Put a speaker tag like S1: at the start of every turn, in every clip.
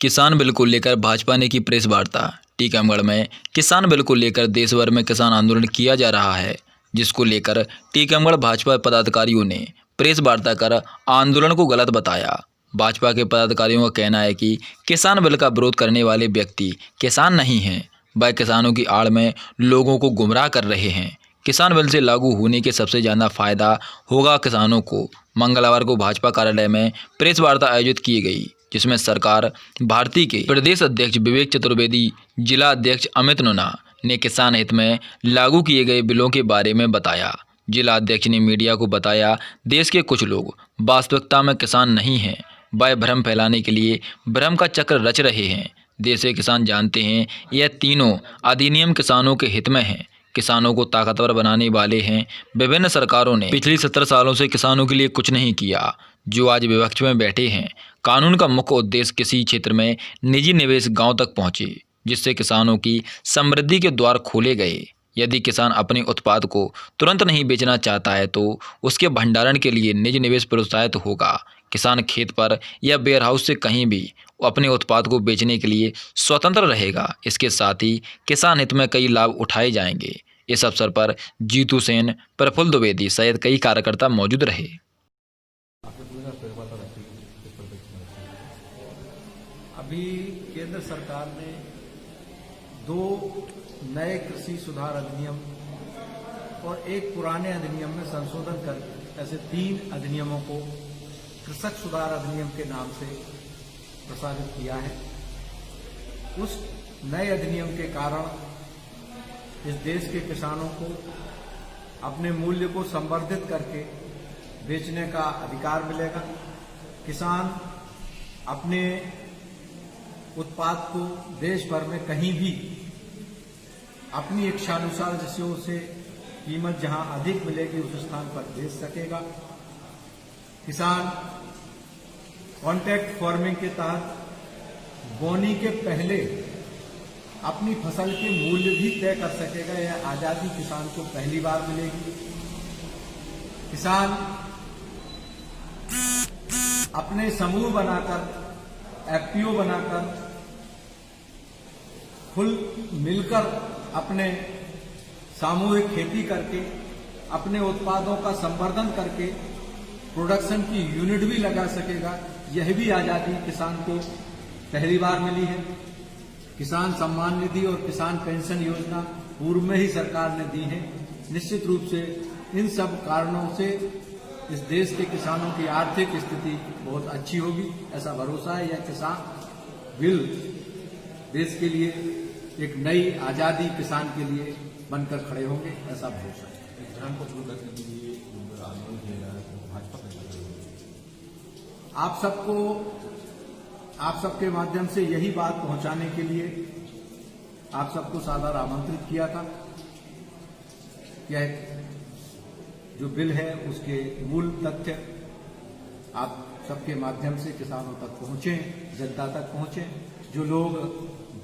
S1: किसान बिल को लेकर भाजपा ने की प्रेस वार्ता। टीकमगढ़ में किसान बिल को लेकर देश भर में किसान आंदोलन किया जा रहा है, जिसको लेकर टीकमगढ़ भाजपा पदाधिकारियों ने प्रेस वार्ता कर आंदोलन को गलत बताया। भाजपा के पदाधिकारियों का कहना है कि किसान बिल का विरोध करने वाले व्यक्ति किसान नहीं हैं, वह किसानों की आड़ में लोगों को गुमराह कर रहे हैं। किसान बिल से लागू होने के सबसे ज़्यादा फायदा होगा किसानों को। मंगलवार को भाजपा कार्यालय में प्रेस वार्ता आयोजित की गई, जिसमें सरकार भारती के प्रदेश अध्यक्ष विवेक चतुर्वेदी, जिला अध्यक्ष अमित नुना ने किसान हित में लागू किए गए बिलों के बारे में बताया। जिला अध्यक्ष ने मीडिया को बताया, देश के कुछ लोग वास्तविकता में किसान नहीं हैं, वह भ्रम फैलाने के लिए भ्रम का चक्र रच रहे हैं। देश के किसान जानते हैं यह तीनों अधिनियम किसानों के हित में हैं, किसानों को ताकतवर बनाने वाले हैं। विभिन्न सरकारों ने पिछली 70 सालों से किसानों के लिए कुछ नहीं किया, जो आज विपक्ष में बैठे हैं। कानून का मुख्य उद्देश्य किसी क्षेत्र में निजी निवेश गांव तक पहुंचे, जिससे किसानों की समृद्धि के द्वार खोले गए। यदि किसान अपने उत्पाद को तुरंत नहीं बेचना चाहता है तो उसके भंडारण के लिए निजी निवेश प्रोत्साहित होगा। किसान खेत पर या वेयरहाउस से कहीं भी अपने उत्पाद को बेचने के लिए स्वतंत्र रहेगा। इसके साथ ही किसान हित में कई लाभ उठाए जाएंगे। इस अवसर पर जीतू सेन, प्रफुल्ल द्विवेदी सहित कई कार्यकर्ता मौजूद रहे।
S2: अभी केंद्र सरकार ने 2 नए कृषि सुधार अधिनियम और एक पुराने अधिनियम में संशोधन कर ऐसे 3 अधिनियमों को कृषक सुधार अधिनियम के नाम से प्रसारित किया है। उस नए अधिनियम के कारण इस देश के किसानों को अपने मूल्य को संवर्धित करके बेचने का अधिकार मिलेगा। किसान अपने उत्पाद को देश भर में कहीं भी अपनी इच्छानुसार जिससे उसे कीमत जहां अधिक मिलेगी उस स्थान पर बेच सकेगा। किसान कॉन्ट्रैक्ट फार्मिंग के तहत बोनी के पहले अपनी फसल के मूल्य भी तय कर सकेगा। यह आजादी किसान को पहली बार मिलेगी। किसान अपने समूह बनाकर, एफपीओ बनाकर, खुल मिलकर अपने सामूहिक खेती करके अपने उत्पादों का संवर्धन करके प्रोडक्शन की यूनिट भी लगा सकेगा। यह भी आजादी किसान को पहली बार मिली है। किसान सम्मान निधि और किसान पेंशन योजना पूर्व में ही सरकार ने दी है। निश्चित रूप से इन सब कारणों से इस देश के किसानों की आर्थिक स्थिति बहुत अच्छी होगी, ऐसा भरोसा है। यह किसान बिल देश के लिए एक नई आजादी किसान के लिए बनकर खड़े होंगे, ऐसा भरोसा है। आप सबके माध्यम से यही बात पहुंचाने के लिए आप सबको सादर आमंत्रित किया था। यह जो बिल है उसके मूल तथ्य आप सबके माध्यम से किसानों तक पहुंचे, जनता तक पहुंचे। जो लोग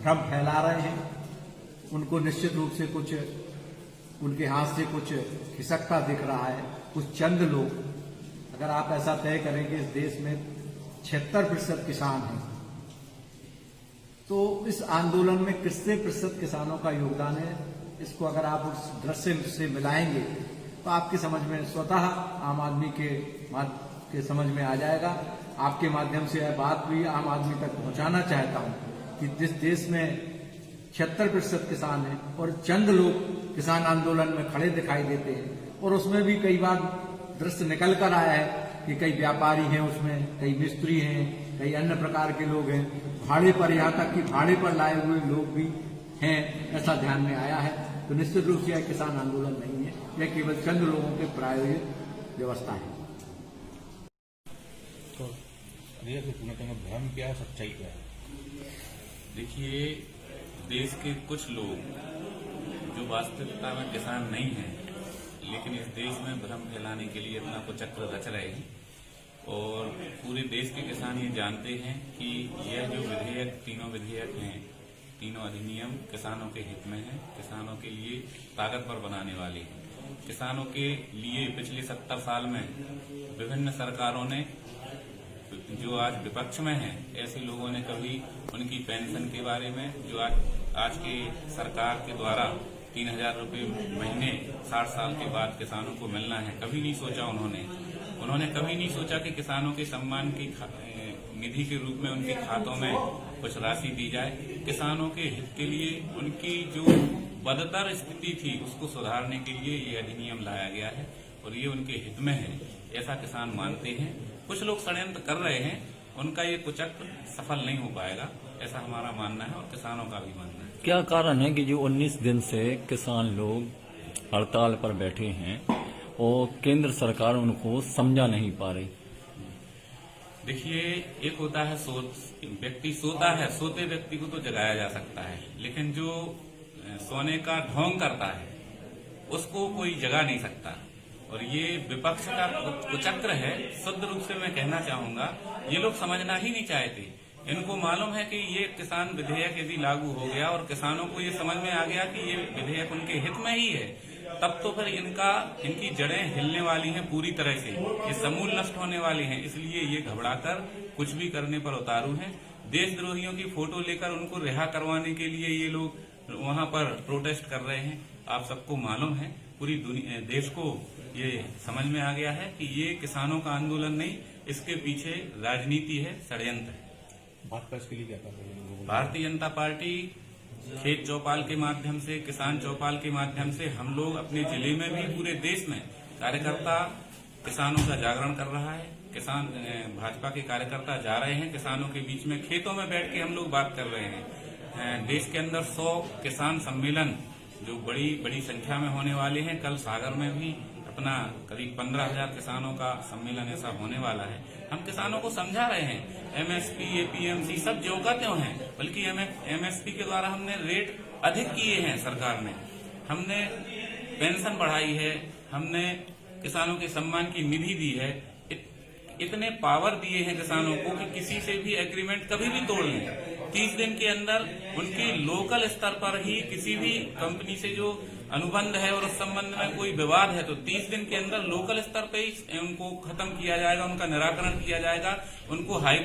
S2: भ्रम फैला रहे हैं उनको निश्चित रूप से कुछ उनके हाथ से कुछ खिसकता दिख रहा है। कुछ चंद लोग, अगर आप ऐसा तय करेंगे इस देश में 76% किसान हैं, तो इस आंदोलन में कितने प्रतिशत किसानों का योगदान है, इसको अगर आप उस दृश्य से मिलाएंगे तो आपकी समझ में स्वतः आम आदमी के समझ में आ जाएगा। आपके माध्यम से यह बात भी आम आदमी तक पहुंचाना चाहता हूं कि जिस देश में 76% किसान हैं और चंद लोग किसान आंदोलन में खड़े दिखाई देते हैं, और उसमें भी कई बार दृश्य निकल कर आया है कि कई व्यापारी हैं, उसमें कई मिस्त्री हैं, कई अन्य प्रकार के लोग हैं, भाड़े पर, यहाँ तक कि भाड़े पर लाए हुए लोग भी हैं, ऐसा ध्यान में आया है। तो निश्चित रूप से यह किसान आंदोलन नहीं है, यह केवल चंद लोगों के प्रायोजित व्यवस्था है।
S3: तो पूर्णतः भ्रम क्या है, सच्चाई क्या है?
S4: देखिए, देश के कुछ लोग जो वास्तविकता में किसान नहीं हैं, लेकिन इस देश में भ्रम फैलाने के लिए अपना कुचक्र रच रहे हैं। और पूरे देश के किसान ये जानते हैं कि यह जो विधेयक, तीनों विधेयक हैं, तीनों अधिनियम किसानों के हित में हैं, किसानों के लिए ताकतवर बनाने वाले हैं। किसानों के लिए पिछले 70 साल में विभिन्न सरकारों ने जो आज विपक्ष में हैं, ऐसे लोगों ने कभी उनकी पेंशन के बारे में, जो आज की सरकार के द्वारा 3,000 रुपये महीने 60 साल के बाद किसानों को मिलना है, कभी नहीं सोचा उन्होंने कभी नहीं सोचा कि किसानों के सम्मान की निधि के रूप में उनके खातों में कुछ राशि दी जाए। किसानों के हित के लिए उनकी जो बदतर स्थिति थी उसको सुधारने के लिए ये अधिनियम लाया गया है और ये उनके हित में है, ऐसा किसान मानते हैं। कुछ लोग षड्यंत्र कर रहे हैं, उनका ये कुचक्र सफल नहीं हो पाएगा, ऐसा हमारा मानना है और किसानों का भी मानना है।
S5: क्या कारण है कि जो 19 दिन से किसान लोग हड़ताल पर बैठे हैं और केंद्र सरकार उनको समझा नहीं पा रही?
S4: देखिए, एक होता है व्यक्ति सोता है, सोते व्यक्ति को तो जगाया जा सकता है, लेकिन जो सोने का ढोंग करता है उसको कोई जगा नहीं सकता। और ये विपक्ष का कुचक्र है, शुद्ध रूप से मैं कहना चाहूंगा, ये लोग समझना ही नहीं चाहते। इनको मालूम है कि ये किसान विधेयक यदि लागू हो गया और किसानों को ये समझ में आ गया कि ये विधेयक उनके हित में ही है, तब तो फिर इनकी जड़ें हिलने वाली हैं पूरी तरह से, ये समूल नष्ट होने वाली हैं। इसलिए ये घबराकर कुछ भी करने पर उतारू हैं। देशद्रोहियों की फोटो लेकर उनको रिहा करवाने के लिए ये लोग वहां पर प्रोटेस्ट कर रहे हैं। आप सबको मालूम है, पूरी देश को ये समझ में आ गया है कि ये किसानों का आंदोलन नहीं, इसके पीछे राजनीति है, षड्यंत्र है।
S3: भाजपा इसके लिए क्या कर रही है?
S4: भारतीय जनता पार्टी खेत चौपाल के माध्यम से, किसान चौपाल के माध्यम से हम लोग अपने जिले में भी, पूरे देश में कार्यकर्ता किसानों का जागरण कर रहा है। किसान भाजपा के कार्यकर्ता जा रहे हैं किसानों के बीच में, खेतों में बैठ के हम लोग बात कर रहे हैं। देश के अंदर 100 किसान सम्मेलन जो बड़ी संख्या में होने वाले हैं। कल सागर में भी अपना करीब 15,000 किसानों का सम्मेलन ऐसा होने वाला है। हम किसानों को समझा रहे हैं, एमएसपी, एपीएमसी सब जो का त्यों हैं, बल्कि एमएसपी के द्वारा हमने रेट अधिक किए हैं सरकार ने, हमने पेंशन बढ़ाई है, हमने किसानों के सम्मान की निधि दी है, इतने पावर दिए हैं किसानों को कि किसी से भी एग्रीमेंट कभी भी तोड़ लें। 30 दिन के अंदर उनकी लोकल स्तर पर ही किसी भी कंपनी से जो अनुबंध है और उस संबंध में कोई विवाद है तो 30 दिन के अंदर लोकल स्तर पे ही उनको खत्म किया जाएगा, उनका निराकरण किया जाएगा। उनको हाईकोर्ट